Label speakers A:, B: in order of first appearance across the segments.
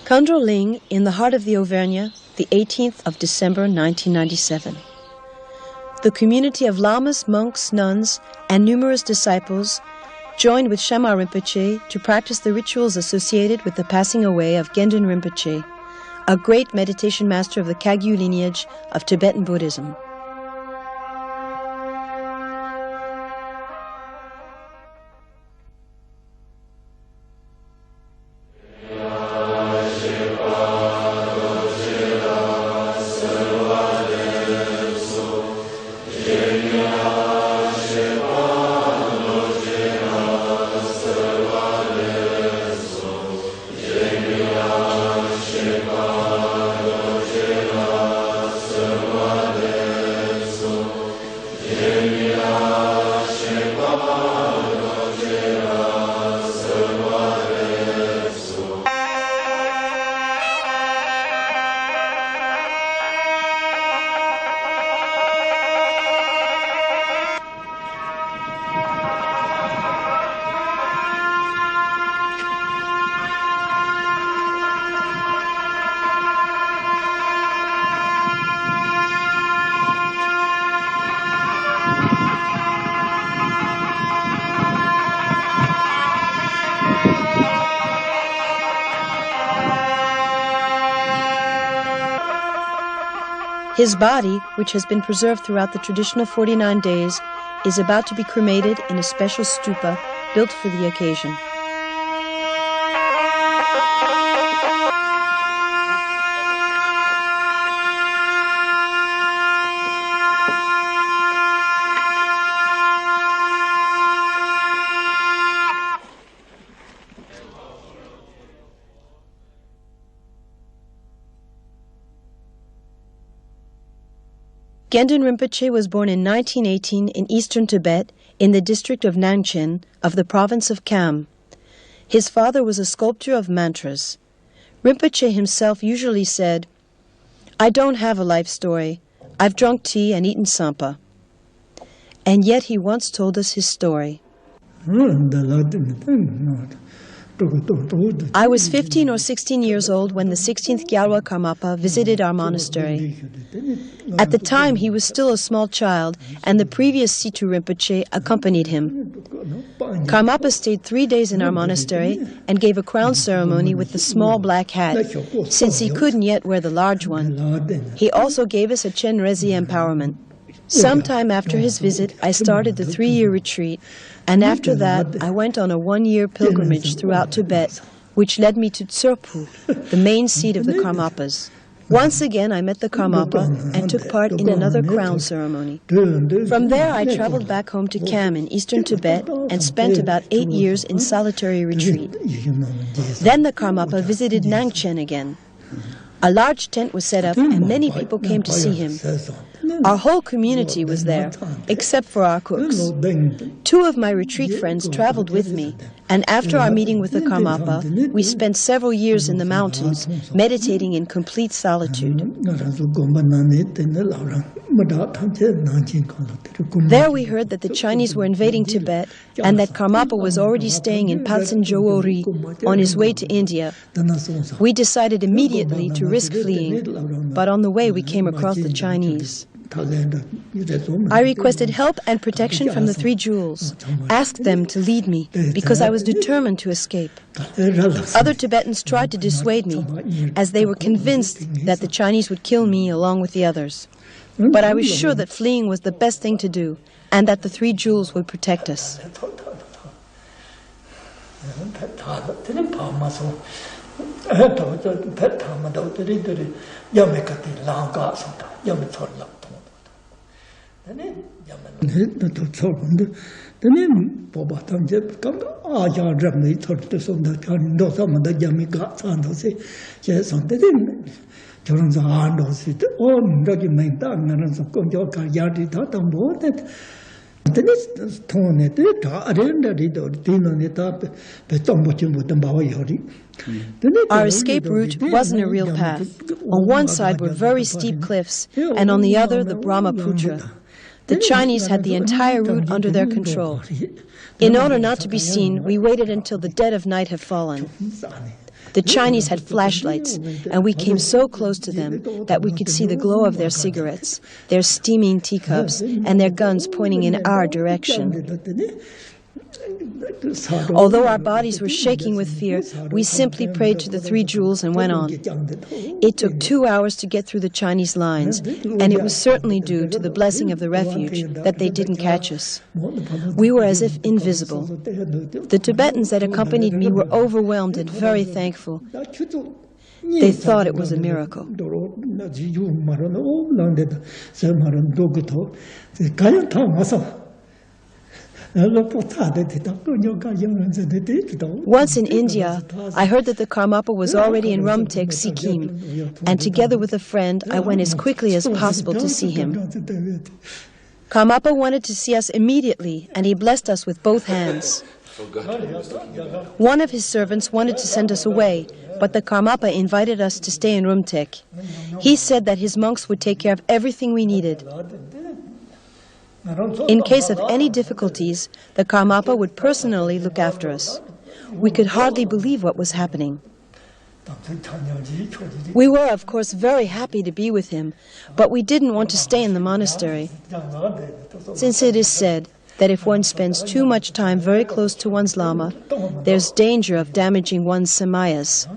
A: Kundro Ling, in the heart of the Auvergne, the 18th of December 1997. The community of lamas, monks, nuns, and numerous disciples joined with Shamar Rinpoche to practice the rituals associated with the passing away of Gendyn Rinpoche, a great meditation master of the Kagyu lineage of Tibetan Buddhism. His body, which has been preserved throughout the traditional 49 days, is about to be cremated in a special stupa built for the occasion. Gendyn Rinpoche was born in 1918 in eastern Tibet, in the district of Nangchen of the province of Kham. His father was a sculptor of mantras. Rinpoche himself usually said, "I don't have a life story. I've drunk tea and eaten sampa." And yet he once told us his story. I was 15 or 16 years old when the 16th Gyalwa Karmapa visited our monastery. At the time, he was still a small child, and the previous Situ Rinpoche accompanied him. Karmapa stayed 3 days in our monastery and gave a crown ceremony with the small black hat, since he couldn't yet wear the large one. He also gave us a Chen Rezi empowerment. Sometime after his visit, I started the 3-year retreat, and after that, I went on a 1-year pilgrimage throughout Tibet, which led me to Tsurphu, the main seat of the Karmapas. Once again, I met the Karmapa and took part in another crown ceremony. From there, I traveled back home to Kham in eastern Tibet and spent about 8 years in solitary retreat. Then the Karmapa visited Nangchen again. A large tent was set up and many people came to see him. Our whole community was there, except for our cooks. 2 of my retreat friends traveled with me, and after our meeting with the Karmapa, we spent several years in the mountains, meditating in complete solitude. There we heard that the Chinese were invading Tibet, and that Karmapa was already staying in Paltsen Jowori on his way to India. We decided immediately to risk fleeing, but on the way we came across the Chinese. I requested help and protection from the 3 jewels, asked them to lead me, because I was determined to escape. Other Tibetans tried to dissuade me, as they were convinced that the Chinese would kill me along with the others. But I was sure that fleeing was the best thing to do, and that the 3 jewels would protect us. Our escape route wasn't a real path. On one side were very steep cliffs, and on the other the Brahmaputra. The Chinese had the entire route under their control. In order not to be seen, we waited until the dead of night had fallen. The Chinese had flashlights, and we came so close to them that we could see the glow of their cigarettes, their steaming teacups, and their guns pointing in our direction. Although our bodies were shaking with fear, we simply prayed to the Three Jewels and went on. It took 2 hours to get through the Chinese lines, and it was certainly due to the blessing of the refuge that they didn't catch us. We were as if invisible. The Tibetans that accompanied me were overwhelmed and very thankful. They thought it was a miracle. Once in India, I heard that the Karmapa was already in Rumtek, Sikkim, and together with a friend, I went as quickly as possible to see him. Karmapa wanted to see us immediately, and he blessed us with both hands. One of his servants wanted to send us away, but the Karmapa invited us to stay in Rumtek. He said that his monks would take care of everything we needed. In case of any difficulties, the Karmapa would personally look after us. We could hardly believe what was happening. We were, of course, very happy to be with him, but we didn't want to stay in the monastery, since it is said that if one spends too much time very close to one's lama, there's danger of damaging one's samayas.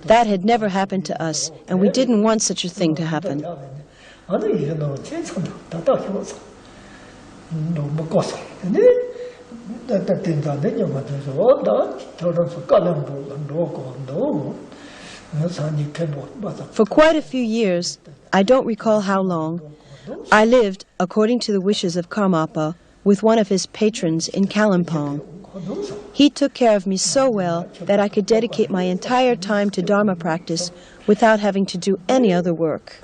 A: That had never happened to us, and we didn't want such a thing to happen. For quite a few years, I don't recall how long, I lived, according to the wishes of Karmapa, with one of his patrons in Kalimpong. He took care of me so well that I could dedicate my entire time to Dharma practice without having to do any other work.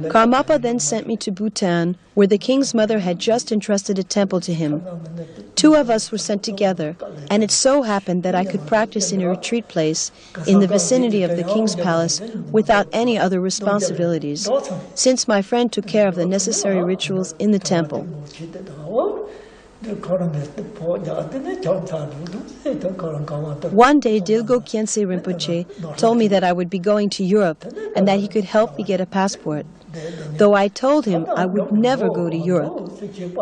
A: Karmapa then sent me to Bhutan, where the king's mother had just entrusted a temple to him. 2 of us were sent together, and it so happened that I could practice in a retreat place in the vicinity of the king's palace without any other responsibilities, since my friend took care of the necessary rituals in the temple. One day, Dilgo Khyentse Rinpoche told me that I would be going to Europe and that he could help me get a passport. Though I told him I would never go to Europe,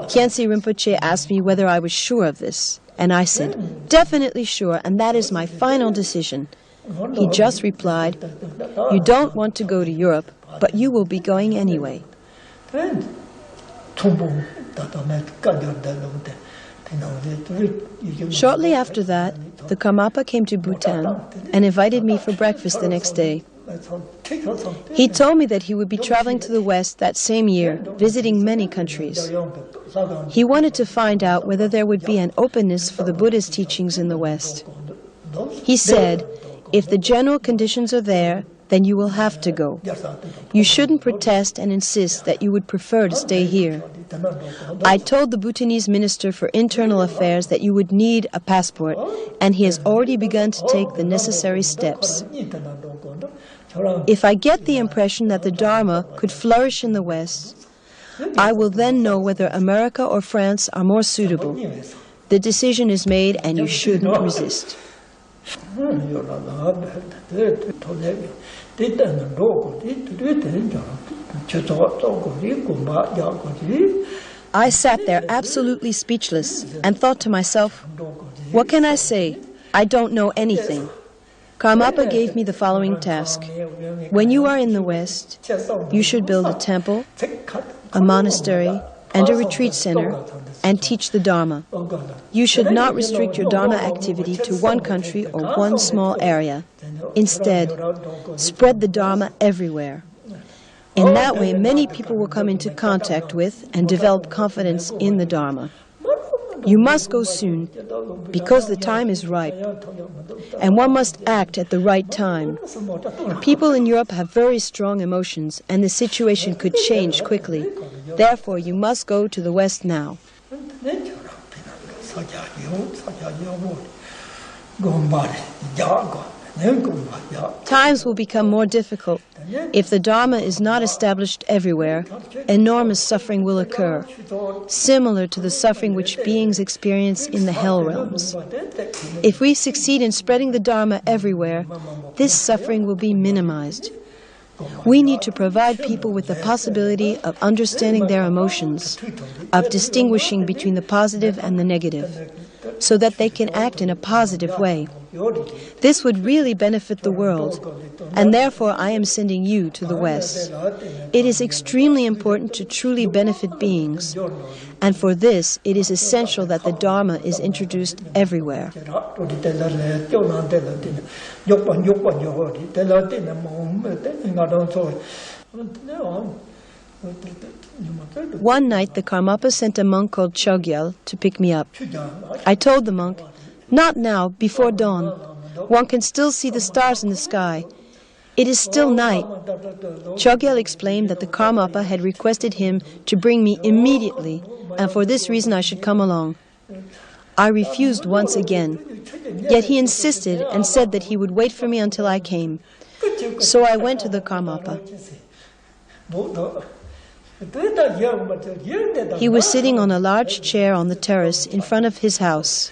A: Khyentse Rinpoche asked me whether I was sure of this, and I said, definitely sure, and that is my final decision. He just replied, you don't want to go to Europe, but you will be going anyway. Shortly after that, the Karmapa came to Bhutan and invited me for breakfast the next day. He told me that he would be traveling to the West that same year, visiting many countries. He wanted to find out whether there would be an openness for the Buddha's teachings in the West. He said, if the general conditions are there, then you will have to go. You shouldn't protest and insist that you would prefer to stay here. I told the Bhutanese Minister for Internal Affairs that you would need a passport, and he has already begun to take the necessary steps. If I get the impression that the Dharma could flourish in the West, I will then know whether America or France are more suitable. The decision is made, and you shouldn't resist. I sat there absolutely speechless and thought to myself, what can I say? I don't know anything. Karmapa gave me the following task. When you are in the West, you should build a temple, a monastery, and a retreat center, and teach the Dharma. You should not restrict your Dharma activity to one country or one small area. Instead, spread the Dharma everywhere. In that way, many people will come into contact with and develop confidence in the Dharma. You must go soon, because the time is ripe, and one must act at the right time. People in Europe have very strong emotions, and the situation could change quickly. Therefore, you must go to the West now. Times will become more difficult. If the Dharma is not established everywhere, enormous suffering will occur, similar to the suffering which beings experience in the hell realms. If we succeed in spreading the Dharma everywhere, this suffering will be minimized. We need to provide people with the possibility of understanding their emotions, of distinguishing between the positive and the negative, so that they can act in a positive way. This would really benefit the world, and therefore I am sending you to the West. It is extremely important to truly benefit beings, and for this it is essential that the Dharma is introduced everywhere. One night the Karmapa sent a monk called Chogyal to pick me up. I told the monk, "Not now, before dawn. One can still see the stars in the sky. It is still night." Chogyal explained that the Karmapa had requested him to bring me immediately, and for this reason I should come along. I refused once again, yet he insisted and said that he would wait for me until I came. So I went to the Karmapa. He was sitting on a large chair on the terrace in front of his house.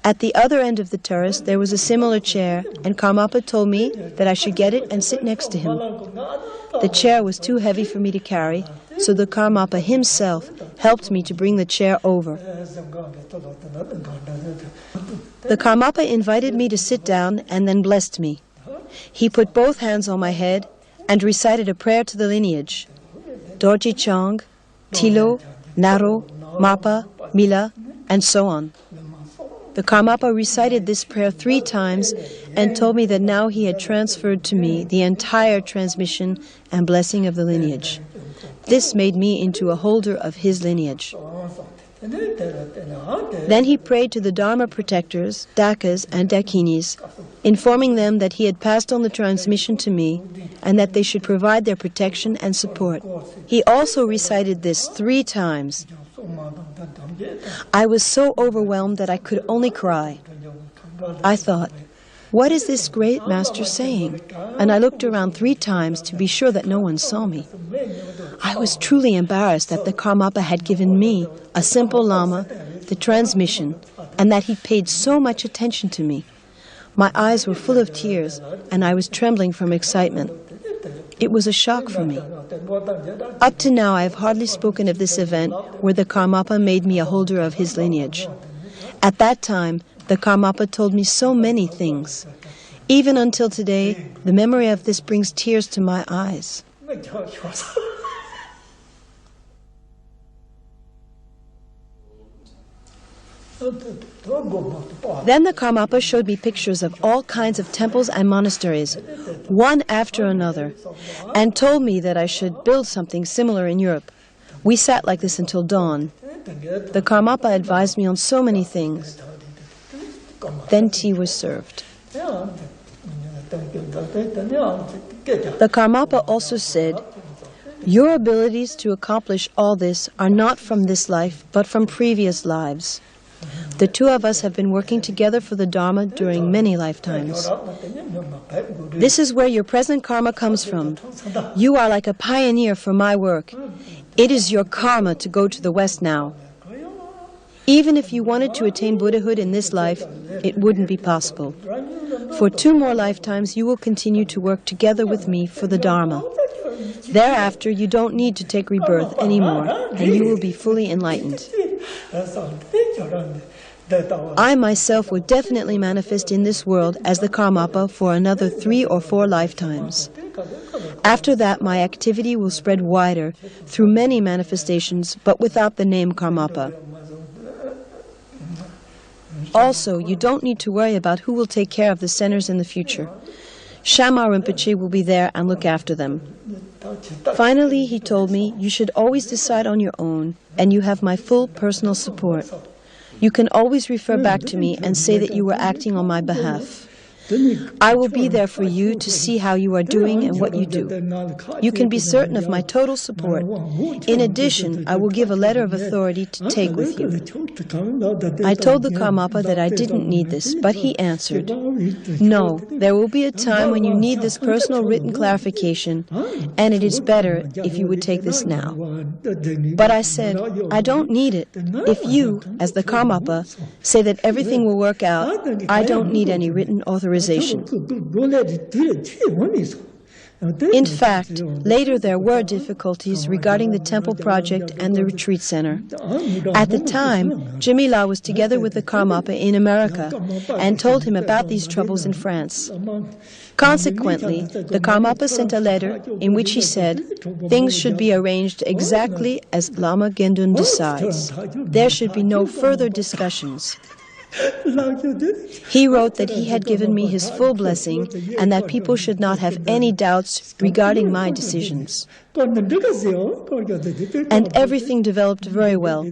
A: At the other end of the terrace there was a similar chair, and Karmapa told me that I should get it and sit next to him. The chair was too heavy for me to carry, so the Karmapa himself helped me to bring the chair over. The Karmapa invited me to sit down and then blessed me. He put both hands on my head and recited a prayer to the lineage. Dorji Chong, Tilo, Naro, Mapa, Mila, and so on. The Karmapa recited this prayer 3 times and told me that now he had transferred to me the entire transmission and blessing of the lineage. This made me into a holder of his lineage. Then he prayed to the Dharma protectors, Dakas and Dakinis, informing them that he had passed on the transmission to me and that they should provide their protection and support. He also recited this 3 times. I was so overwhelmed that I could only cry. I thought, what is this great master saying? And I looked around 3 times to be sure that no one saw me. I was truly embarrassed that the Karmapa had given me, a simple Lama, the transmission, and that he paid so much attention to me. My eyes were full of tears, and I was trembling from excitement. It was a shock for me. Up to now I have hardly spoken of this event where the Karmapa made me a holder of his lineage. At that time, the Karmapa told me so many things. Even until today, the memory of this brings tears to my eyes. Then the Karmapa showed me pictures of all kinds of temples and monasteries, one after another, and told me that I should build something similar in Europe. We sat like this until dawn. The Karmapa advised me on so many things. Then tea was served. The Karmapa also said, "Your abilities to accomplish all this are not from this life, but from previous lives. The 2 of us have been working together for the Dharma during many lifetimes. This is where your present karma comes from. You are like a pioneer for my work. It is your karma to go to the West now. Even if you wanted to attain Buddhahood in this life, it wouldn't be possible. For 2 more lifetimes you will continue to work together with me for the Dharma. Thereafter you don't need to take rebirth anymore, and you will be fully enlightened. I myself will definitely manifest in this world as the Karmapa for another 3 or 4 lifetimes. After that, my activity will spread wider through many manifestations, but without the name Karmapa. Also, you don't need to worry about who will take care of the centers in the future. Shama Rinpoche will be there and look after them. Finally, he told me, you should always decide on your own, and you have my full personal support. You can always refer back to me and say that you were acting on my behalf. I will be there for you to see how you are doing and what you do. You can be certain of my total support. In addition, I will give a letter of authority to take with you. I told the Karmapa that I didn't need this, but he answered, "No, there will be a time when you need this personal written clarification, and it is better if you would take this now." But I said, "I don't need it. If you, as the Karmapa, say that everything will work out, I don't need any written authorization." In fact, later there were difficulties regarding the temple project and the retreat center. At the time, Jamila was together with the Karmapa in America and told him about these troubles in France. Consequently, the Karmapa sent a letter in which he said things should be arranged exactly as Lama Gendyn decides. There should be no further discussions. He wrote that he had given me his full blessing and that people should not have any doubts regarding my decisions. And everything developed very well.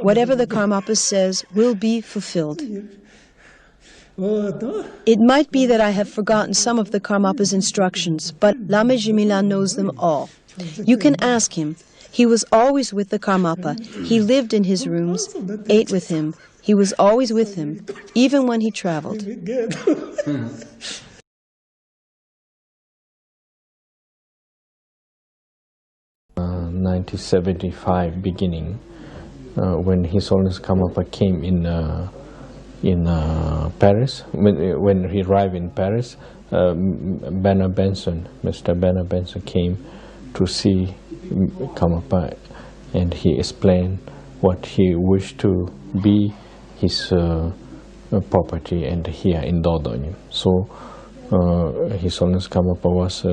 A: Whatever the Karmapa says will be fulfilled. It might be that I have forgotten some of the Karmapa's instructions, but Lamy Gendyna knows them all. You can ask him. He was always with the Karmapa. He lived in his rooms, ate with him. He was always with him, even when he traveled.
B: 1975 beginning, when His Holiness Karmapa came in Paris. When he arrived in Paris, Mr. Bernard Benson came to see Karmapa, and he explained what he wished to be his property and here in Dordogne. So His Holiness Karmapa was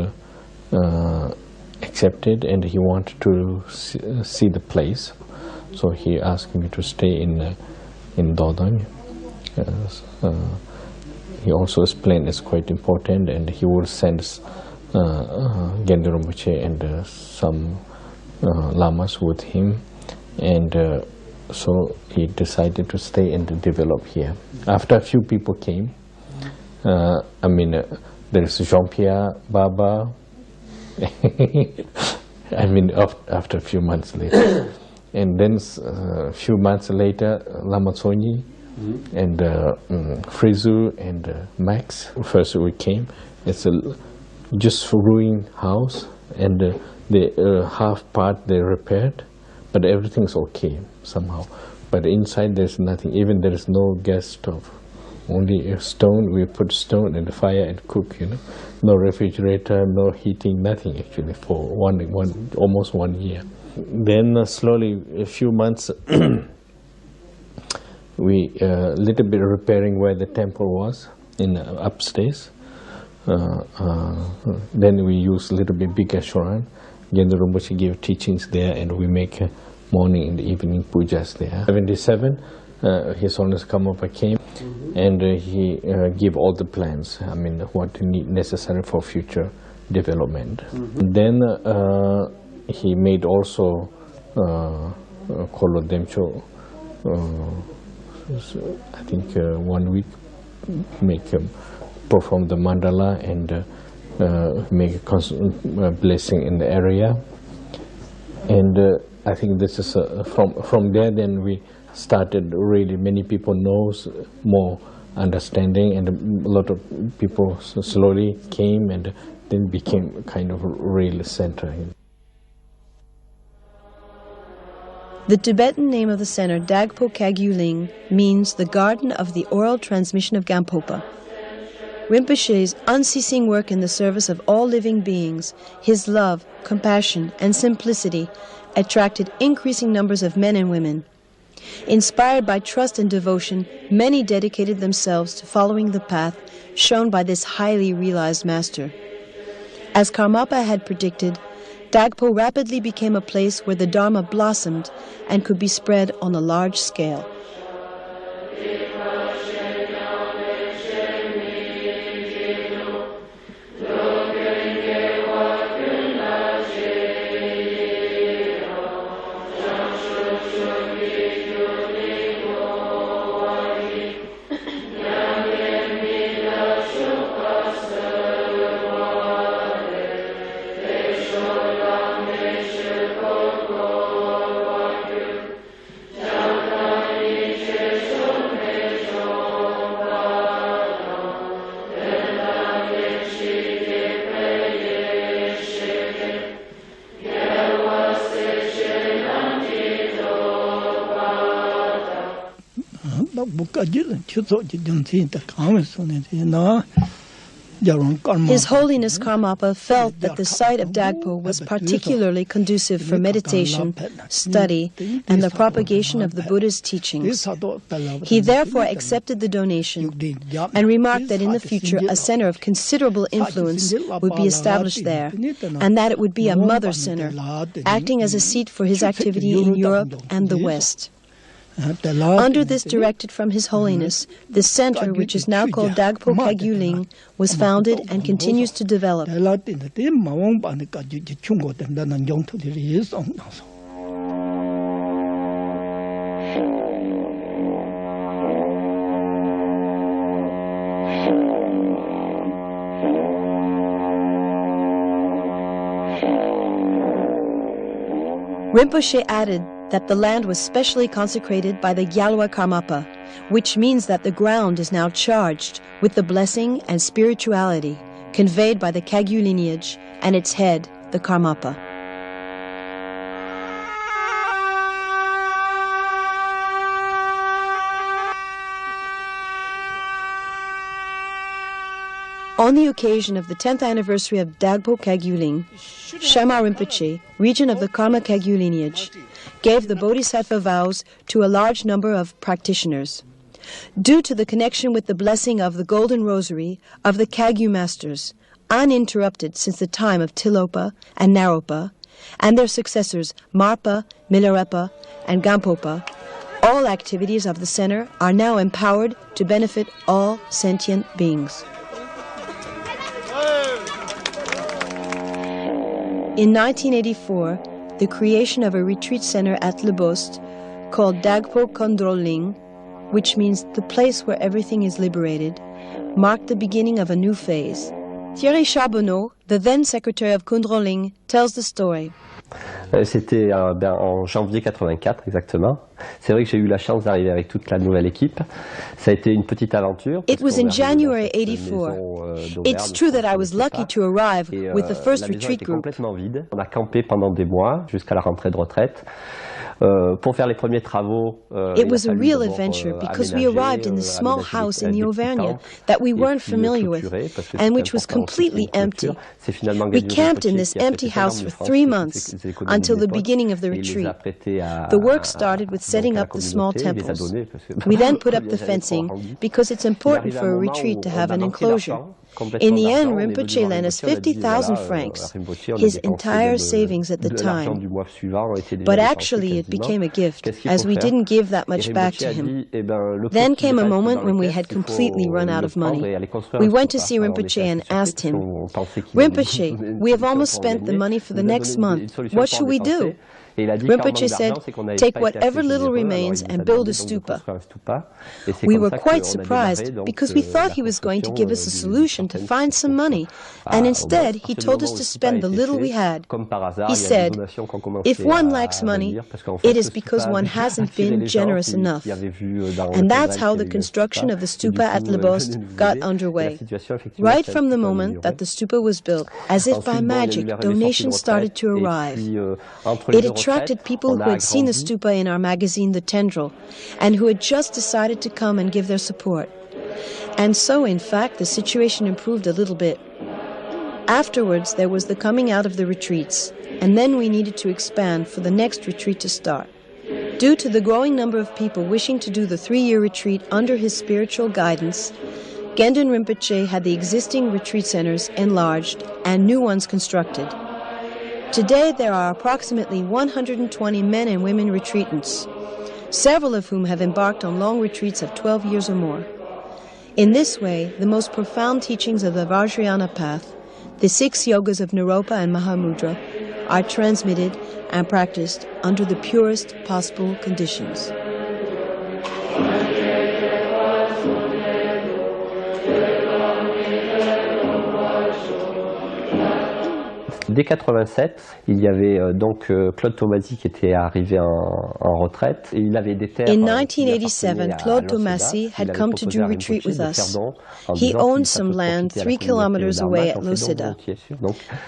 B: accepted, and he wanted to see the place. So he asked me to stay in Dordogne. He also explained it's quite important, and he will send Gendyn Rinpoche and some lamas with him, and so he decided to stay and develop here. After a few people came, there is Jean-Pierre Baba. After a few months later, and then a few months later, Lama Tsonyi and Frizu and Max. First we came. It's a just ruined house, and the half part they repaired, but everything's okay somehow. But inside there's nothing. Even there is no gas stove, only a stone. We put stone in the fire and cook. No refrigerator, no heating, nothing actually for almost 1 year. Then slowly, a few months, we little bit repairing where the temple was in upstairs. Then we use a little bit bigger shrine. Gendyn Rinpoche gave teachings there, and we make morning and evening pujas there. 77, His Holiness Karmapa came, and he gave all the plans. What necessary for future development. Then he made also Kolo Demcho. I think 1 week perform the mandala and make a blessing in the area. And I think this is from there. Then we started really. Many people knows more understanding, and a lot of people slowly came and then became kind of real center.
A: The Tibetan name of the center, Dagpo Kagyu Ling, means the garden of the oral transmission of Gampopa. Rinpoche's unceasing work in the service of all living beings, his love, compassion, and simplicity attracted increasing numbers of men and women. Inspired by trust and devotion, many dedicated themselves to following the path shown by this highly realized master. As Karmapa had predicted, Dagpo rapidly became a place where the Dharma blossomed and could be spread on a large scale. His Holiness Karmapa felt that the site of Dagpo was particularly conducive for meditation, study, and the propagation of the Buddha's teachings. He therefore accepted the donation and remarked that in the future a center of considerable influence would be established there, and that it would be a mother center, acting as a seat for his activity in Europe and the West. Under this directive from His Holiness, the center, which is now called Dagpo Kagyu-ling, was founded and continues to develop. Rinpoche added that the land was specially consecrated by the Gyalwa Karmapa, which means that the ground is now charged with the blessing and spirituality conveyed by the Kagyu lineage and its head, the Karmapa. On the occasion of the 10th anniversary of Dagpo Kagyu-ling, Sharma Rinpoche, regent of the Karma Kagyu lineage, gave the Bodhisattva vows to a large number of practitioners. Due to the connection with the blessing of the Golden Rosary of the Kagyu masters, uninterrupted since the time of Tilopa and Naropa, and their successors Marpa, Milarepa, and Gampopa, all activities of the center are now empowered to benefit all sentient beings. In 1984, the creation of a retreat center at Lebost called Dagpo Kondroling, which means the place where everything is liberated, marked the beginning of a new phase. Thierry Charbonneau, the then secretary of Kondroling, tells the story.
C: C'était en janvier 84 exactement. C'est vrai que j'ai eu la chance d'arriver avec toute la nouvelle équipe. Ça a été une petite aventure.
A: It was in January 84. It's true that I was lucky to arrive with the first retreat group.
C: Complètement vide. On a campé pendant des mois jusqu'à la rentrée de retraite. Pour faire les premiers travaux,
A: it was a real adventure because we arrived in this small house in the Auvergne that we weren't familiar with and which was completely empty. We camped in this empty house for 3 months until the beginning of the retreat. The work started with setting up the small temples. We then put up the fencing because it's important for a retreat to have an enclosure. In the end, Rinpoche lent us 50,000 francs, his entire savings at the time. But actually it became a gift, as we didn't give that much back to him. Then came a moment when we had completely run out of money. We went to see Rinpoche and asked him, "Rinpoche, we have almost spent the money for the next month. What should we do?" Rinpoche said, "Take whatever little remains and build a stupa." We were quite surprised because we thought he was going to give us a solution to find some money, and instead he told us to spend the little we had. He said, "If one lacks money, it is because one hasn't been generous enough." And that's how the construction of the stupa at Lebost got underway. Right from the moment that the stupa was built, as if by magic, donations started to arrive. It attracted people who had seen the stupa in our magazine, The Tendril, and who had just decided to come and give their support. And so, in fact, the situation improved a little bit. Afterwards, there was the coming out of the retreats, and then we needed to expand for the next retreat to start. Due to the growing number of people wishing to do the 3-year retreat under his spiritual guidance, Gendyn Rinpoche had the existing retreat centers enlarged and new ones constructed. Today, there are approximately 120 men and women retreatants, several of whom have embarked on long retreats of 12 years or more. In this way, the most profound teachings of the Vajrayana path, the 6 yogas of Naropa and Mahamudra, are transmitted and practiced under the purest possible conditions.
C: Dès 87, il y avait donc Claude Tomassi qui était arrivé en retraite et il avait des terres.
A: In 1987, Claude Tomassi had come to do retreat with us. He owned some land 3 kilometers away at Loseda.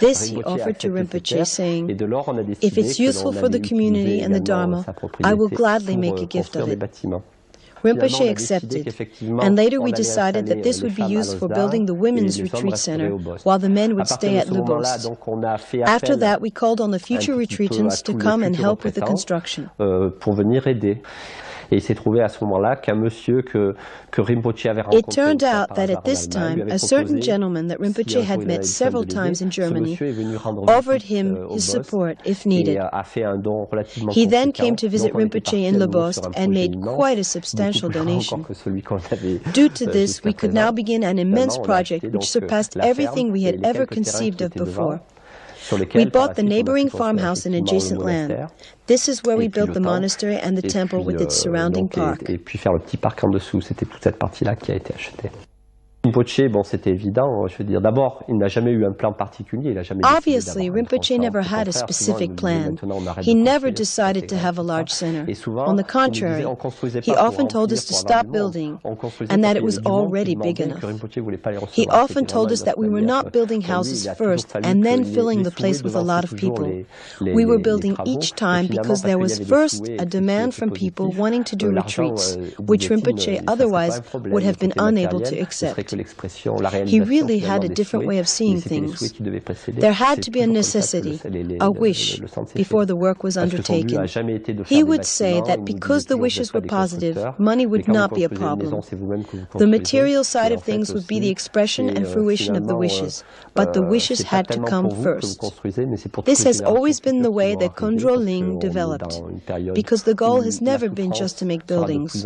A: This he offered to Rinpoche, saying, "If it's useful for the community and the Dharma, I will gladly make a gift of it." Rinpoche accepted, and later we decided that this would be used for building the women's retreat center, while the men would stay at Le Bost. After that, we called on the future retreatants to come and help with the construction.
C: Pour venir aider. Et il s'est trouvé à ce moment-là qu'un monsieur que Rinpoche avait rencontré.
A: It turned out that at this time, a certain gentleman that Rinpoche had met several times in Germany offered him his support if needed. He then came to visit Rinpoche in Le Bost and made quite a substantial donation. Due to this, we could now begin an immense project which surpassed everything we had ever conceived of before. We bought the neighboring farmhouse and adjacent land. This is where we built the monastery and the temple with its surrounding park.
C: Et puis faire le petit parc en dessous, c'était toute cette partie-là qui a été achetée. Rinpoche, bon, c'était évident. Je veux dire, d'abord, il n'a jamais eu un plan particulier. Il a jamais
A: Obviously, Rinpoche never had a specific plan. He never decided to have a large center. On the contrary, he often told us to stop building and that it was already big enough. He often told us that we were not building houses first and then filling the place with a lot of people. We were building each time because there was first a demand from people wanting to do retreats, which Rinpoche otherwise would have been unable to accept. He really had a different way of seeing things. There had to be a necessity, a wish, before the work was undertaken. He would say that because the wishes were positive, money would not be a problem. The material side of things would be the expression and fruition of the wishes, but the wishes had to come first. This has always been the way that Kondro Ling developed, because the goal has never been just to make buildings.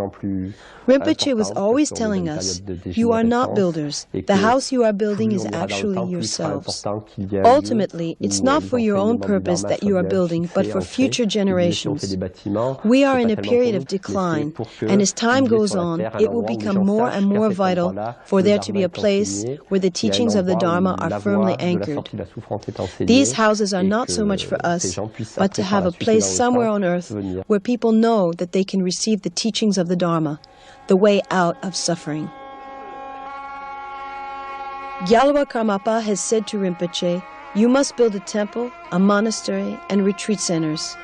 A: Rinpoche was always telling us, you are not builders. The house you are building is actually yourselves. Ultimately, it's not for your own purpose that you are building, but for future generations. We are in a period of decline, and as time goes on, it will become more and more vital for there to be a place where the teachings of the Dharma are firmly anchored. These houses are not so much for us, but to have a place somewhere on earth where people know that they can receive the teachings of the Dharma, the way out of suffering. Gyalwa Karmapa has said to Rinpoche, you must build a temple, a monastery, and retreat centers.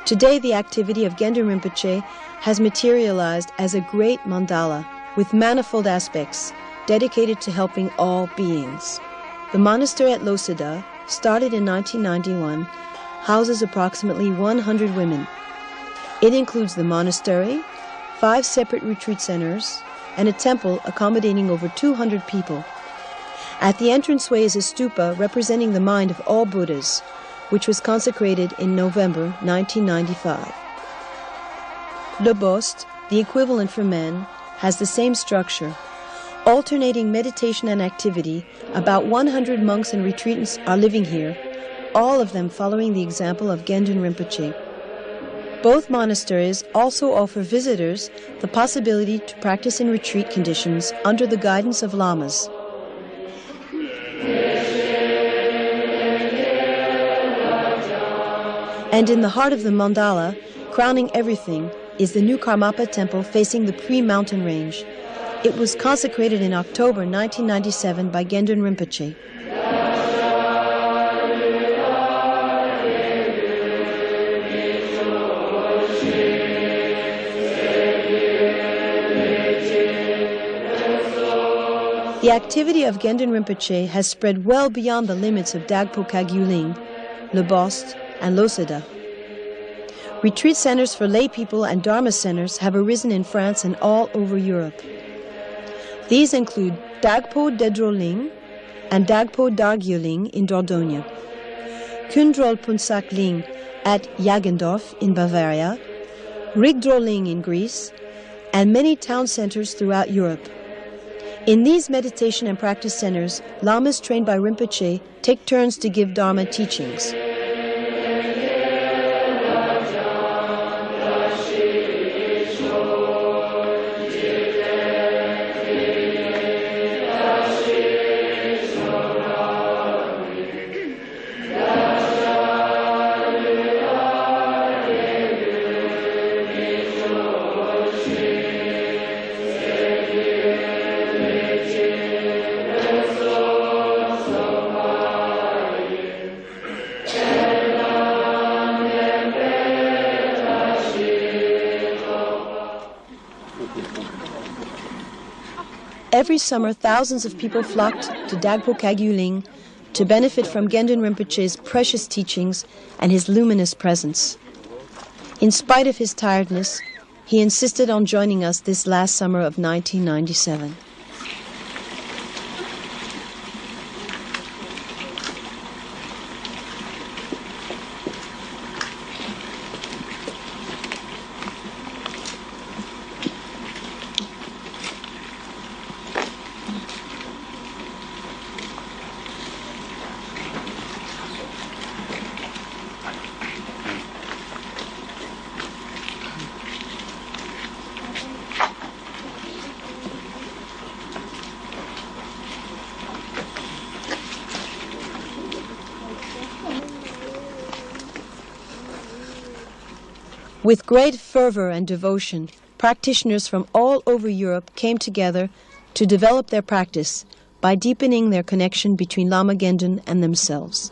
A: Today, the activity of Gendyn Rinpoche has materialized as a great mandala with manifold aspects dedicated to helping all beings. The monastery at Losida, started in 1991, houses approximately 100 women. It includes the monastery, 5 separate retreat centers, and a temple accommodating over 200 people. At the entranceway is a stupa representing the mind of all Buddhas, which was consecrated in November 1995. Le Bost, the equivalent for men, has the same structure. Alternating meditation and activity, about 100 monks and retreatants are living here, all of them following the example of Gendyn Rinpoche. Both monasteries also offer visitors the possibility to practice in retreat conditions under the guidance of lamas. And in the heart of the mandala, crowning everything, is the new Karmapa temple facing the pre-mountain range. It was consecrated in October 1997 by Gendyn Rinpoche. The activity of Gendyn Rinpoche has spread well beyond the limits of Dagpo Kagyu-ling, Le Bost, and Losida. Retreat centers for lay people and Dharma centers have arisen in France and all over Europe. These include Dagpo Dedro-ling and Dagpo Dargyo-ling in Dordogne, Kundrol Punsak-ling at Jagendorf in Bavaria, Rigdro-ling in Greece, and many town centers throughout Europe. In these meditation and practice centers, lamas trained by Rinpoche take turns to give Dharma teachings. Every summer, thousands of people flocked to Dagpo Kagyu to benefit from Gendyn Rinpoche's precious teachings and his luminous presence. In spite of his tiredness, he insisted on joining us this last summer of 1997. With great fervor and devotion, practitioners from all over Europe came together to develop their practice by deepening their connection between Lama Gendyn and themselves.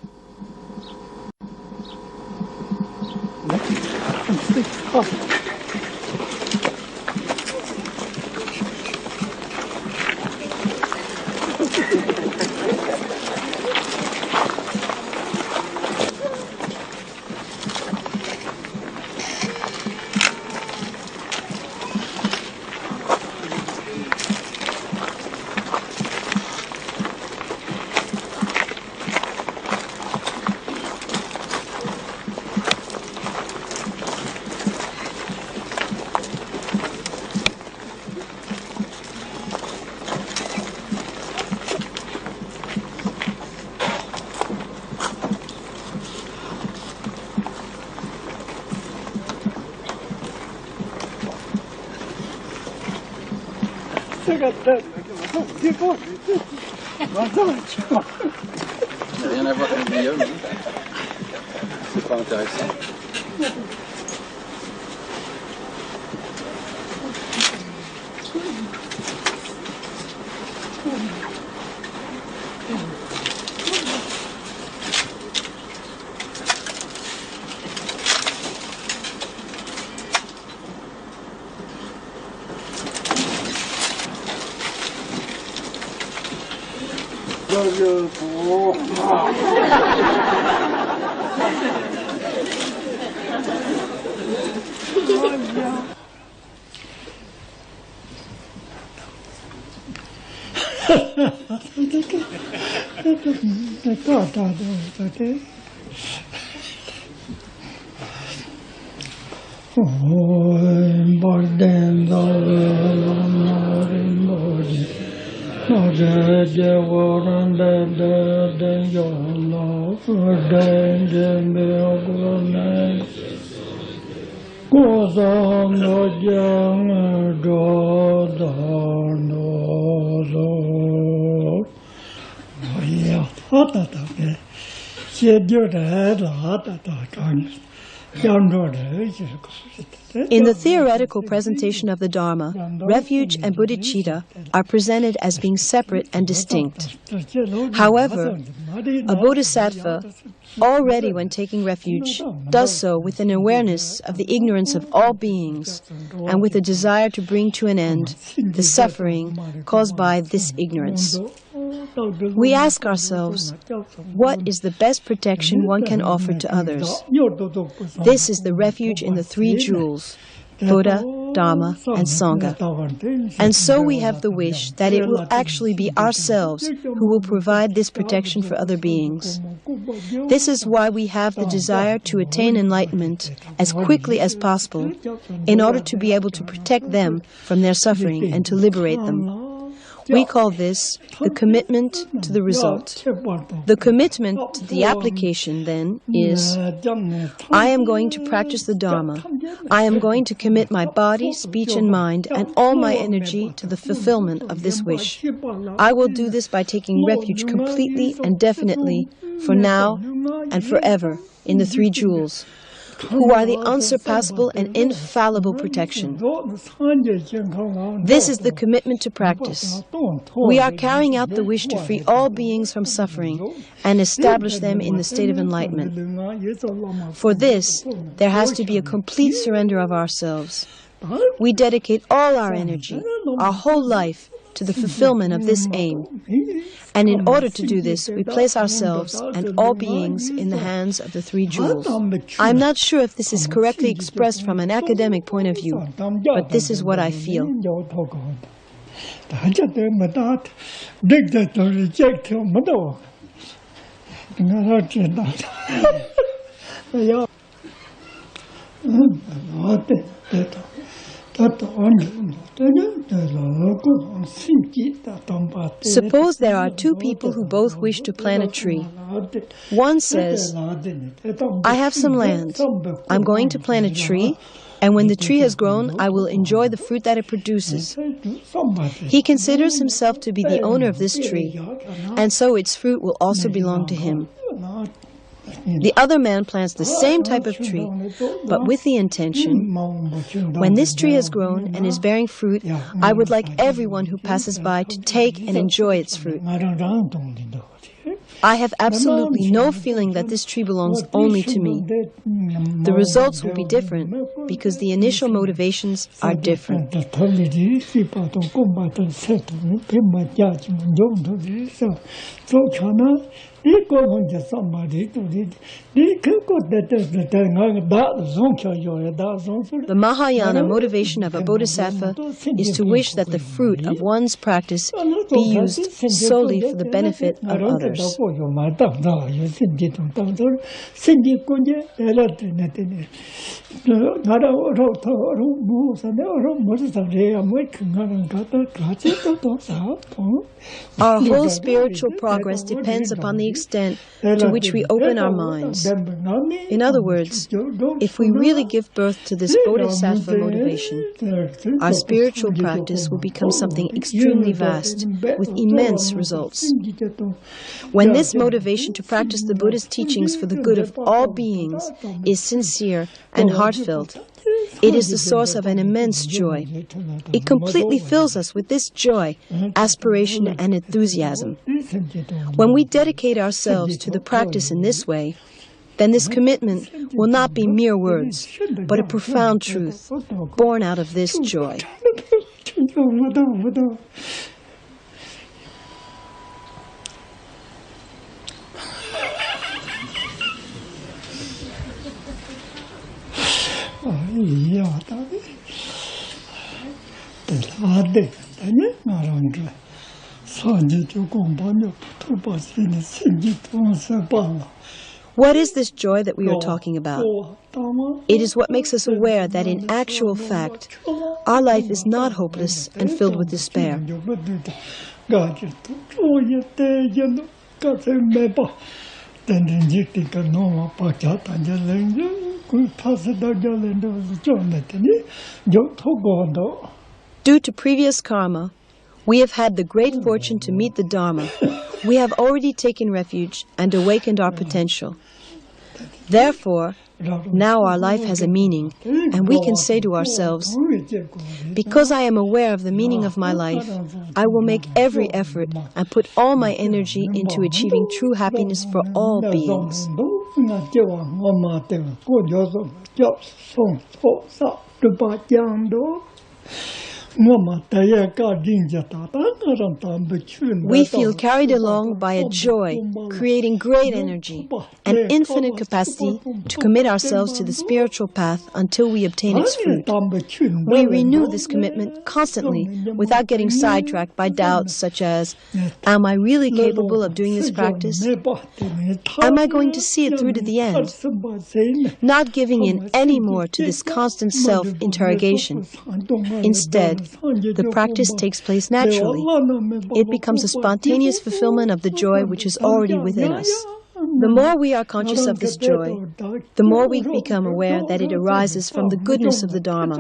D: Rien à voir avec Guillaume. C'est pas intéressant.
A: In the theoretical presentation of the Dharma, refuge and bodhicitta are presented as being separate and distinct. However, a bodhisattva, already when taking refuge, does so with an awareness of the ignorance of all beings and with a desire to bring to an end the suffering caused by this ignorance. We ask ourselves, what is the best protection one can offer to others? This is the refuge in the three jewels, Buddha, Dharma, and Sangha. And so we have the wish that it will actually be ourselves who will provide this protection for other beings. This is why we have the desire to attain enlightenment as quickly as possible in order to be able to protect them from their suffering and to liberate them. We call this the commitment to the result. The commitment to the application, then, is, I am going to practice the Dharma. I am going to commit my body, speech, and mind, and all my energy to the fulfillment of this wish. I will do this by taking refuge completely and definitely, for now and forever, in the three jewels, who are the unsurpassable and infallible protection. This is the commitment to practice. We are carrying out the wish to free all beings from suffering and establish them in the state of enlightenment. For this, there has to be a complete surrender of ourselves. We dedicate all our energy, our whole life, to the fulfillment of this aim. And in order to do this, we place ourselves and all beings in the hands of the three jewels. I'm not sure if this is correctly expressed from an academic point of view, but this is what I feel. Suppose there are two people who both wish to plant a tree. One says, I have some land. I'm going to plant a tree, and when the tree has grown, I will enjoy the fruit that it produces. He considers himself to be the owner of this tree, and so its fruit will also belong to him. The other man plants the same type of tree, but with the intention, when this tree has grown and is bearing fruit, I would like everyone who passes by to take and enjoy its fruit. I have absolutely no feeling that this tree belongs only to me. The results will be different because the initial motivations are different. The Mahayana motivation of a bodhisattva is to wish that the fruit of one's practice be used solely for the benefit of others. Our whole spiritual progress depends upon the extent to which we open our minds. In other words, if we really give birth to this bodhisattva motivation, our spiritual practice will become something extremely vast, with immense results. When this motivation to practice the Buddha's teachings for the good of all beings is sincere and heartfelt, it is the source of an immense joy. It completely fills us with this joy, aspiration, and enthusiasm. When we dedicate ourselves to the practice in this way, then this commitment will not be mere words, but a profound truth, born out of this joy. What is this joy that we are talking about? It is what makes us aware that in actual fact, our life is not hopeless and filled with despair. Due to previous karma, we have had the great fortune to meet the Dharma. We have already taken refuge and awakened our potential. Therefore, now our life has a meaning, and we can say to ourselves, because I am aware of the meaning of my life, I will make every effort and put all my energy into achieving true happiness for all beings. We feel carried along by a joy, creating great energy, and infinite capacity to commit ourselves to the spiritual path until we obtain its fruit. We renew this commitment constantly without getting sidetracked by doubts such as, am I really capable of doing this practice? Am I going to see it through to the end? Not giving in any more to this constant self-interrogation. Instead, the practice takes place naturally. It becomes a spontaneous fulfillment of the joy which is already within us. The more we are conscious of this joy, the more we become aware that it arises from the goodness of the Dharma.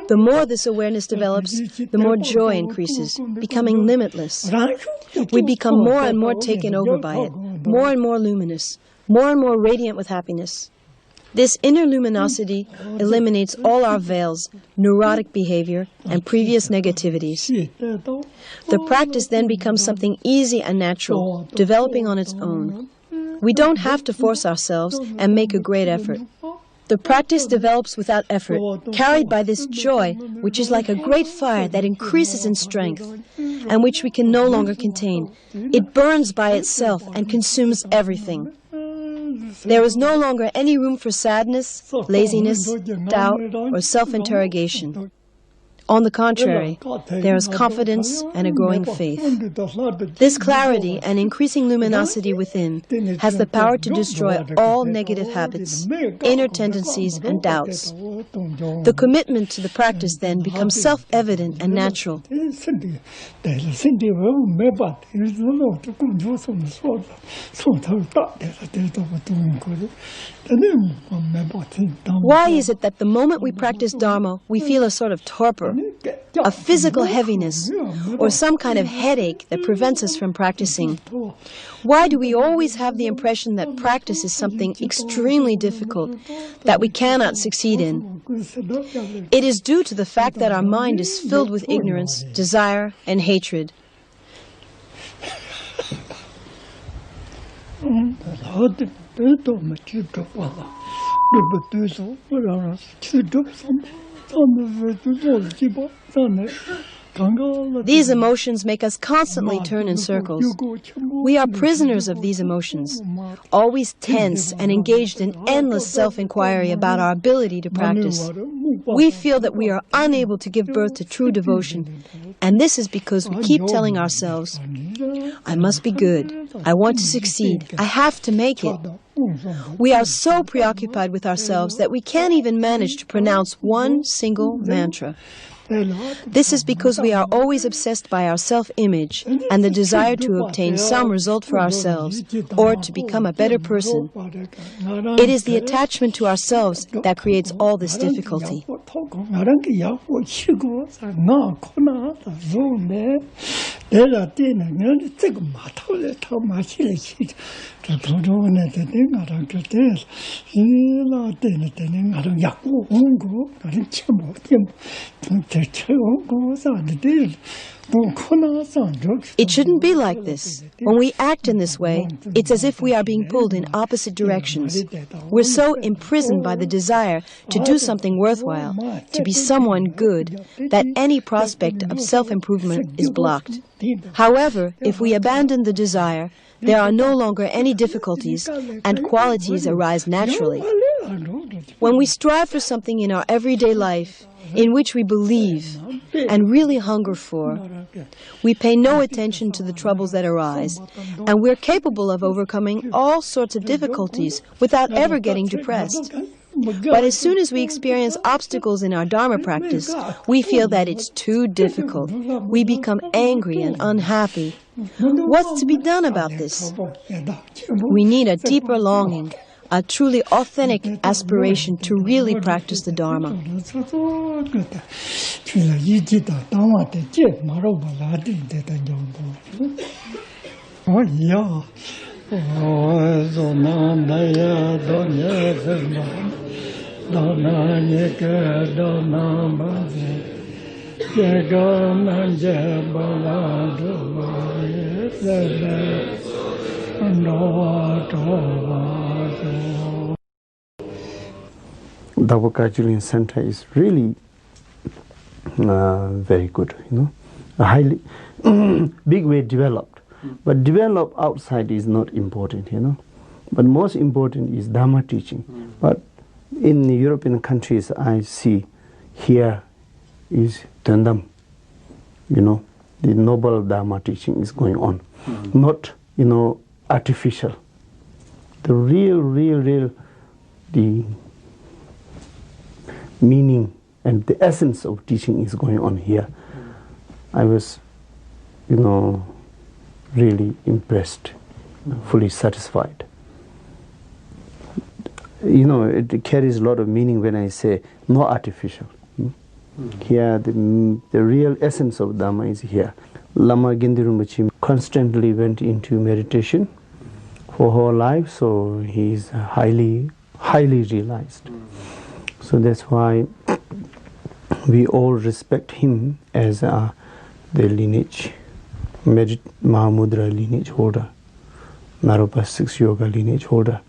A: The more this awareness develops, the more joy increases, becoming limitless. We become more and more taken over by it, more and more luminous, more and more radiant with happiness. This inner luminosity eliminates all our veils, neurotic behavior, and previous negativities. The practice then becomes something easy and natural, developing on its own. We don't have to force ourselves and make a great effort. The practice develops without effort, carried by this joy, which is like a great fire that increases in strength, and which we can no longer contain. It burns by itself and consumes everything. There is no longer any room for sadness, laziness, doubt, or self-interrogation. On the contrary, there is confidence and a growing faith. This clarity and increasing luminosity within has the power to destroy all negative habits, inner tendencies, and doubts. The commitment to the practice then becomes self-evident and natural. Why is it that the moment we practice Dharma, we feel a sort of torpor, a physical heaviness, or some kind of headache that prevents us from practicing? Why do we always have the impression that practice is something extremely difficult, that we cannot succeed in? It is due to the fact that our mind is filled with ignorance, desire, and hatred. These emotions make us constantly turn in circles. We are prisoners of these emotions, always tense and engaged in endless self-inquiry about our ability to practice. We feel that we are unable to give birth to true devotion, and this is because we keep telling ourselves, I must be good, I want to succeed, I have to make it. We are so preoccupied with ourselves that we can't even manage to pronounce one single mantra. This is because we are always obsessed by our self-image and the desire to obtain some result for ourselves or to become a better person. It is the attachment to ourselves that creates all this difficulty. It shouldn't be like this. When we act in this way, it's as if we are being pulled in opposite directions. We're so imprisoned by the desire to do something worthwhile, to be someone good, that any prospect of self-improvement is blocked. However, if we abandon the desire, there are no longer any difficulties, and qualities arise naturally. When we strive for something in our everyday life, in which we believe and really hunger for, we pay no attention to the troubles that arise, and we're capable of overcoming all sorts of difficulties without ever getting depressed. But as soon as we experience obstacles in our Dharma practice, we feel that it's too difficult. We become angry and unhappy. What's to be done about this? We need a deeper longing, a truly authentic aspiration to really practice the Dharma.
E: The vocabulary center is really very good, a highly big way developed. But develop outside is not important, But most important is Dharma teaching. But in the European countries, I see here is Tendam, the noble Dharma teaching is going on, not artificial. The real, the meaning and the essence of teaching is going on here. I was, really impressed, fully satisfied. It carries a lot of meaning when I say no artificial. Here, the real essence of Dharma is here. Lamy Gendyna Rinpoche constantly went into meditation for whole life, so he is highly realized. So that's why we all respect him as the lineage, Mahamudra lineage holder, Naropa 6 Yoga lineage holder.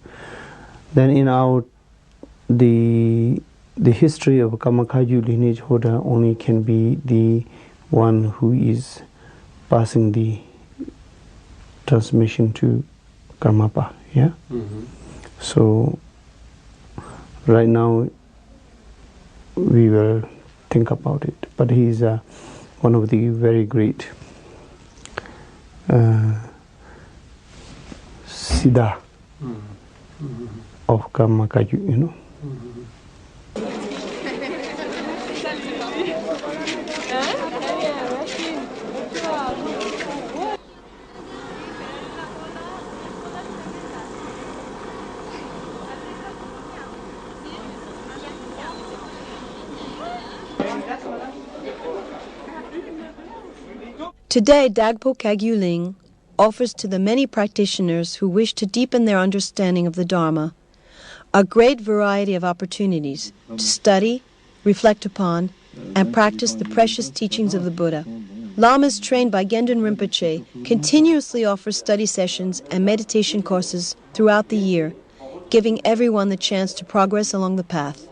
E: Then in our the history of Kamakaju lineage holder only can be the one who is passing the transmission to Karmapa. Yeah. So right now we will think about it, but he is one of the very great Siddha of Kamakaju, you know.
A: Today, Dagpo Kagyu Ling offers to the many practitioners who wish to deepen their understanding of the Dharma a great variety of opportunities to study, reflect upon, and practice the precious teachings of the Buddha. Lamas trained by Gendyn Rinpoche continuously offer study sessions and meditation courses throughout the year, giving everyone the chance to progress along the path.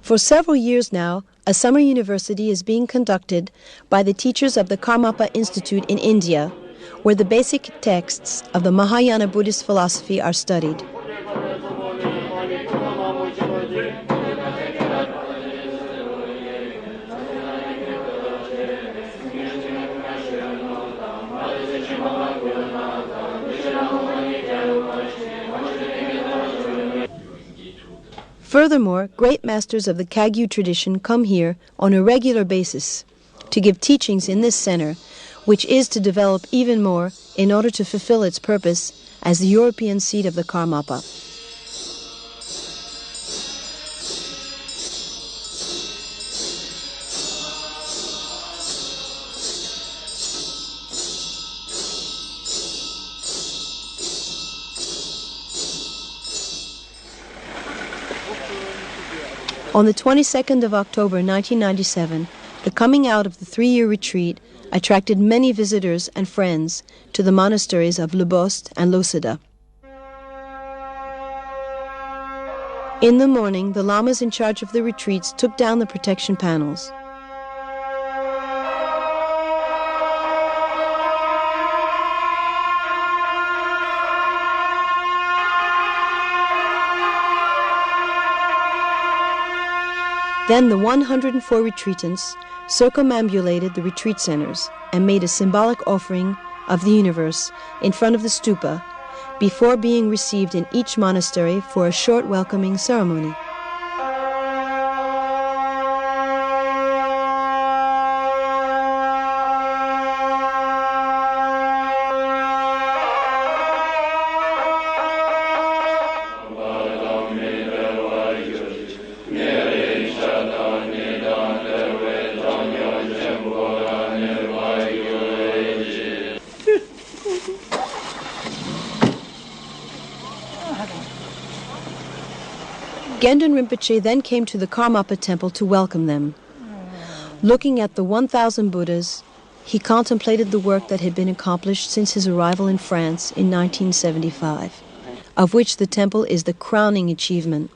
A: For several years now, a summer university is being conducted by the teachers of the Karmapa Institute in India, where the basic texts of the Mahayana Buddhist philosophy are studied. Furthermore, great masters of the Kagyu tradition come here on a regular basis to give teachings in this center, which is to develop even more in order to fulfill its purpose as the European seat of the Karmapa. On the 22nd of October 1997, the coming out of the 3-year retreat attracted many visitors and friends to the monasteries of Lubost and Losada. In the morning, the lamas in charge of the retreats took down the protection panels. Then the 104 retreatants circumambulated the retreat centers and made a symbolic offering of the universe in front of the stupa before being received in each monastery for a short welcoming ceremony. Gendyn Rinpoche then came to the Karmapa temple to welcome them. Looking at the 1,000 Buddhas, he contemplated the work that had been accomplished since his arrival in France in 1975, of which the temple is the crowning achievement.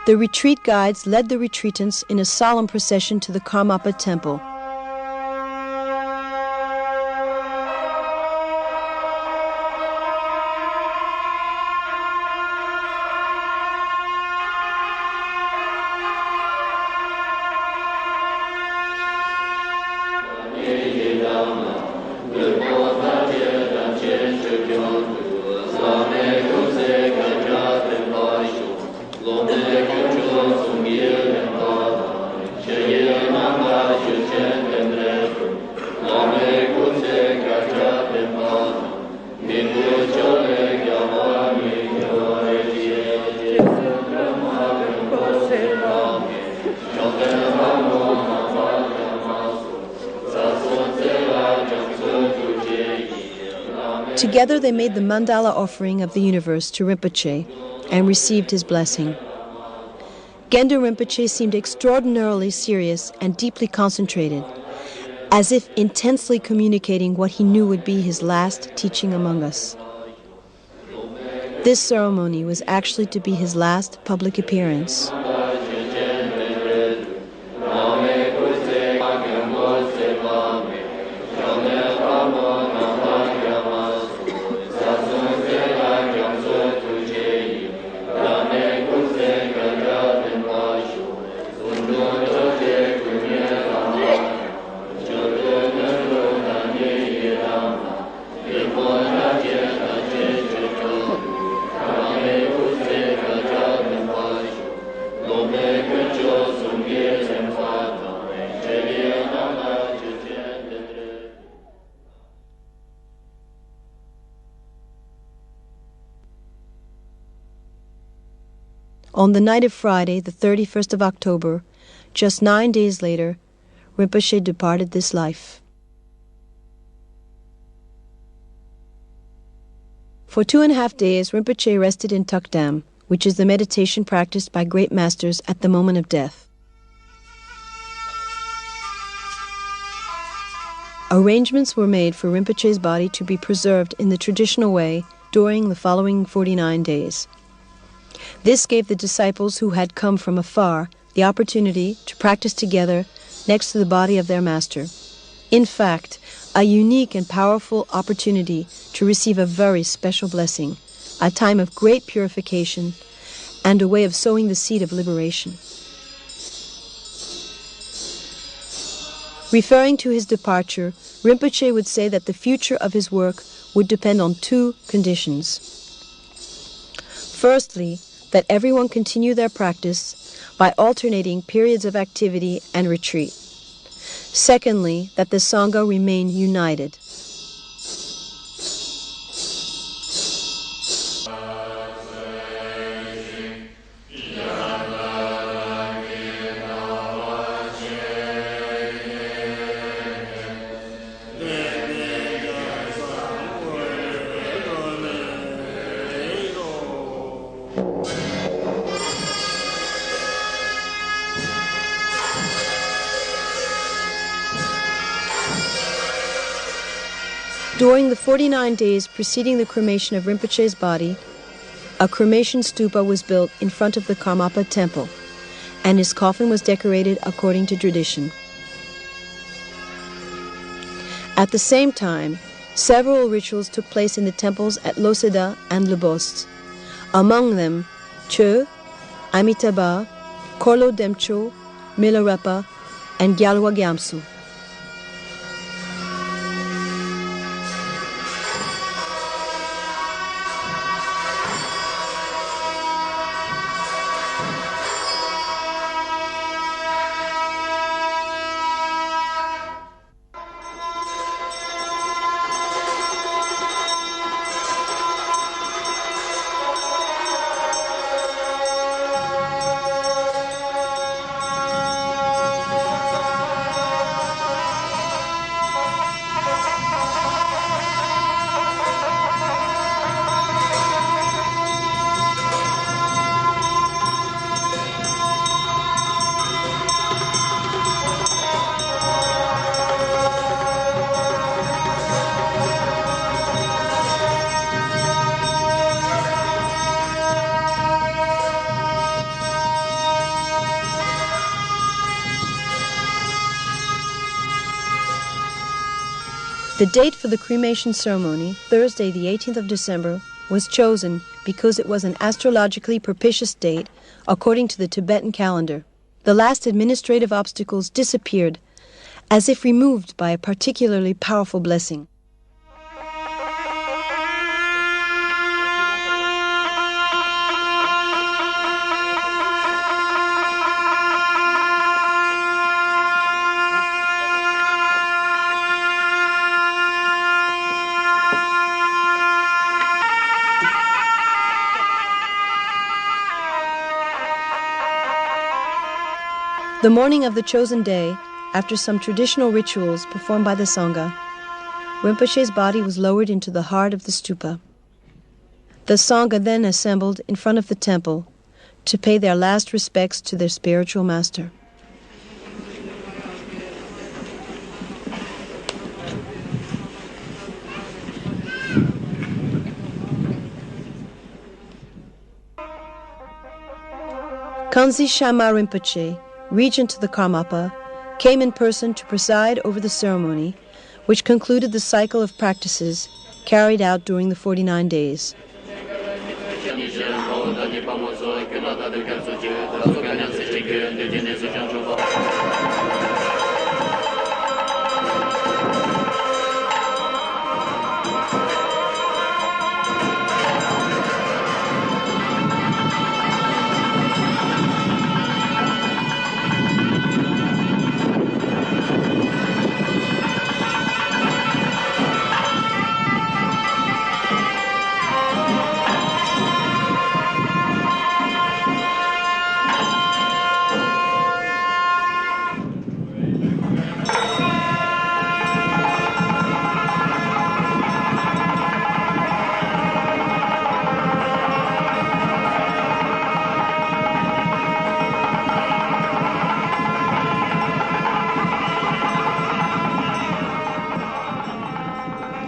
A: The retreat guides led the retreatants in a solemn procession to the Karmapa temple.
F: Lome
A: Together they made the mandala offering of the universe to Rinpoche and received his blessing. Gendyn Rinpoche seemed extraordinarily serious and deeply concentrated, as if intensely communicating what he knew would be his last teaching among us. This ceremony was actually to be his last public appearance. On the night of Friday, the 31st of October, just 9 days later, Rinpoche departed this life. For 2.5 days, Rinpoche rested in Tukdam, which is the meditation practiced by great masters at the moment of death. Arrangements were made for Rinpoche's body to be preserved in the traditional way during the following 49 days. This gave the disciples who had come from afar the opportunity to practice together next to the body of their master. In fact, a unique and powerful opportunity to receive a very special blessing, a time of great purification, and a way of sowing the seed of liberation. Referring to his departure, Rinpoche would say that the future of his work would depend on 2 conditions. Firstly, that everyone continue their practice by alternating periods of activity and retreat. Secondly, that the Sangha remain united. During the 49 days preceding the cremation of Rinpoche's body, a cremation stupa was built in front of the Karmapa temple, and his coffin was decorated according to tradition. At the same time, several rituals took place in the temples at Loseda and Lebost. Among them, Che, Amitabha, Korlo Demcho, Milarepa, and Gyalwa Gyamtso. The date for the cremation ceremony, Thursday the 18th of December, was chosen because it was an astrologically propitious date according to the Tibetan calendar. The last administrative obstacles disappeared, as if removed by a particularly powerful blessing. The morning of the chosen day, after some traditional rituals performed by the Sangha, Rinpoche's body was lowered into the heart of the stupa. The Sangha then assembled in front of the temple to pay their last respects to their spiritual master. Kanzi Shama Rinpoche, regent of the Karmapa, came in person to preside over the ceremony, which concluded the cycle of practices carried out during the 49 days.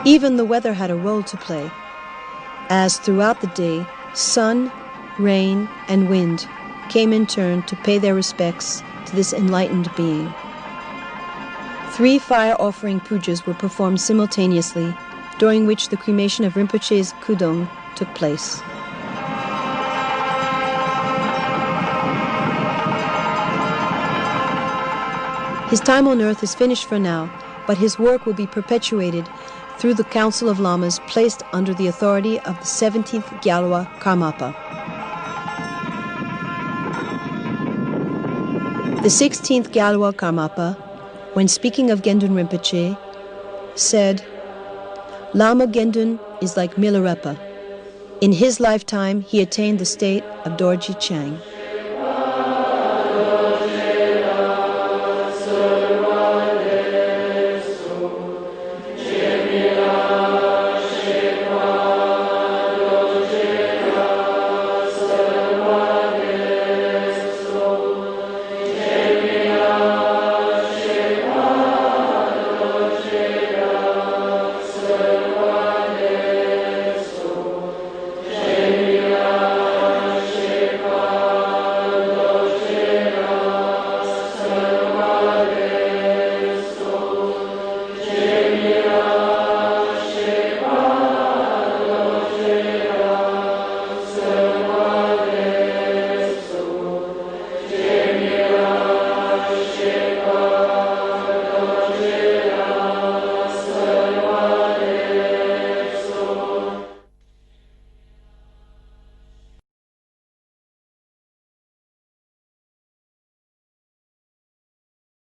A: Even the weather had a role to play, as throughout the day, sun, rain, and wind came in turn to pay their respects to this enlightened being. 3 fire offering pujas were performed simultaneously, during which the cremation of Rinpoche's kudong took place. His time on earth is finished for now, but his work will be perpetuated through the Council of Lamas placed under the authority of the 17th Gyalwa Karmapa. The 16th Gyalwa Karmapa, when speaking of Gendyn Rinpoche, said, "Lama Gendyn is like Milarepa. In his lifetime, he attained the state of Dorji Chang."